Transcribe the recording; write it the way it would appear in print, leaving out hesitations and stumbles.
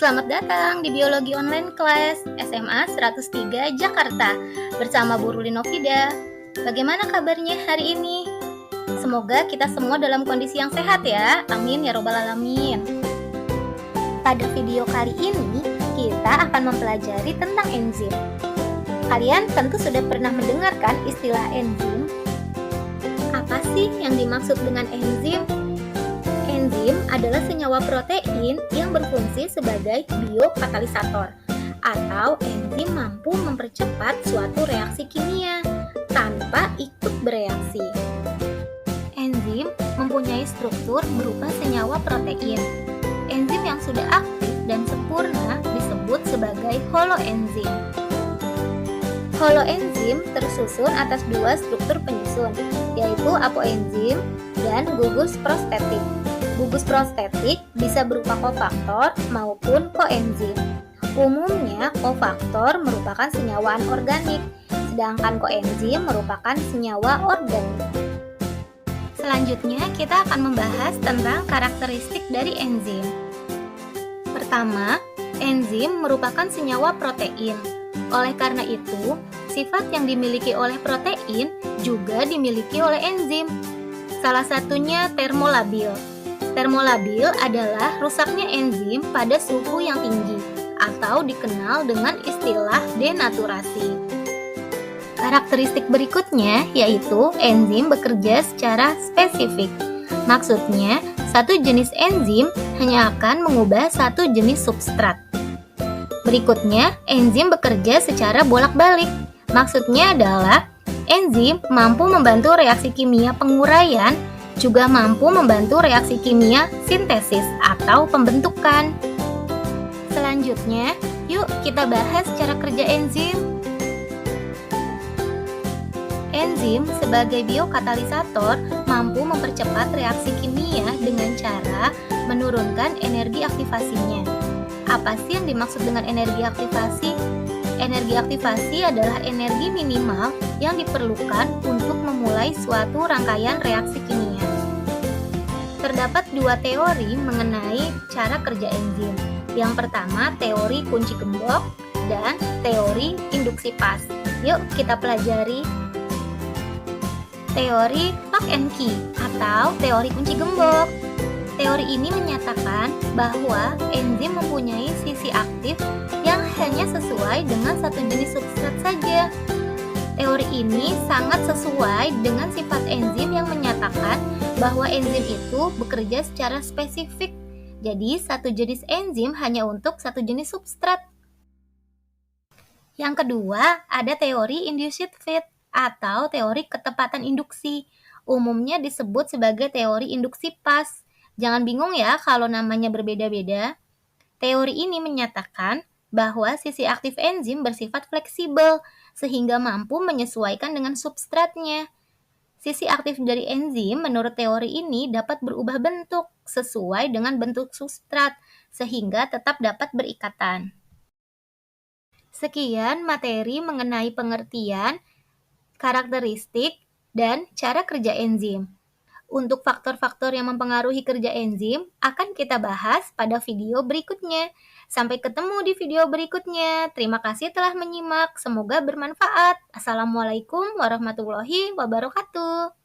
Selamat datang di Biologi Online Class SMA 103 Jakarta bersama Bu Ruli Novida. Bagaimana kabarnya hari ini? Semoga kita semua dalam kondisi yang sehat ya. Amin ya robbal alamin. Pada video kali ini kita akan mempelajari tentang enzim. Kalian tentu sudah pernah mendengarkan istilah enzim. Apa sih yang dimaksud dengan enzim? Enzim adalah senyawa protein yang berfungsi sebagai biokatalisator, atau enzim mampu mempercepat suatu reaksi kimia tanpa ikut bereaksi. Enzim mempunyai struktur berupa senyawa protein. Enzim yang sudah aktif dan sempurna disebut sebagai holoenzim. Holoenzim tersusun atas dua struktur penyusun, yaitu apoenzim dan gugus prostetik. Gugus prostetik bisa berupa kofaktor maupun koenzim. Umumnya, kofaktor merupakan senyawa anorganik, sedangkan koenzim merupakan senyawa organik. Selanjutnya, kita akan membahas tentang karakteristik dari enzim. Pertama, enzim merupakan senyawa protein. Oleh karena itu, sifat yang dimiliki oleh protein juga dimiliki oleh enzim. Salah satunya termolabil. Termolabil adalah rusaknya enzim pada suhu yang tinggi atau dikenal dengan istilah denaturasi. Karakteristik berikutnya yaitu enzim bekerja secara spesifik. Maksudnya, satu jenis enzim hanya akan mengubah satu jenis substrat. Berikutnya, enzim bekerja secara bolak-balik. Maksudnya adalah enzim mampu membantu reaksi kimia penguraian, juga mampu membantu reaksi kimia sintesis atau pembentukan. Selanjutnya, yuk kita bahas cara kerja enzim. Enzim sebagai biokatalisator mampu mempercepat reaksi kimia dengan cara menurunkan energi aktivasinya. Apa sih yang dimaksud dengan energi aktivasi? Energi aktivasi adalah energi minimal yang diperlukan untuk memulai suatu rangkaian reaksi kimia. Terdapat dua teori mengenai cara kerja enzim. Yang pertama, teori kunci gembok dan teori induksi pas. Yuk kita pelajari. Teori lock and key atau teori kunci gembok. Teori ini menyatakan bahwa enzim mempunyai sisi aktif yang hanya sesuai dengan satu jenis substrat saja. Teori ini sangat sesuai dengan sifat enzim yang menyatakan bahwa enzim itu bekerja secara spesifik. Jadi, satu jenis enzim hanya untuk satu jenis substrat. Yang kedua, ada teori induced fit atau teori ketepatan induksi. Umumnya disebut sebagai teori induksi pas. Jangan bingung ya kalau namanya berbeda-beda. Teori ini menyatakan bahwa sisi aktif enzim bersifat fleksibel, sehingga mampu menyesuaikan dengan substratnya. Sisi aktif dari enzim menurut teori ini dapat berubah bentuk sesuai dengan bentuk substrat, sehingga tetap dapat berikatan. Sekian materi mengenai pengertian, karakteristik, dan cara kerja enzim. Untuk faktor-faktor yang mempengaruhi kerja enzim akan kita bahas pada video berikutnya. Sampai ketemu di video berikutnya. Terima kasih telah menyimak. Semoga bermanfaat. Assalamualaikum warahmatullahi wabarakatuh.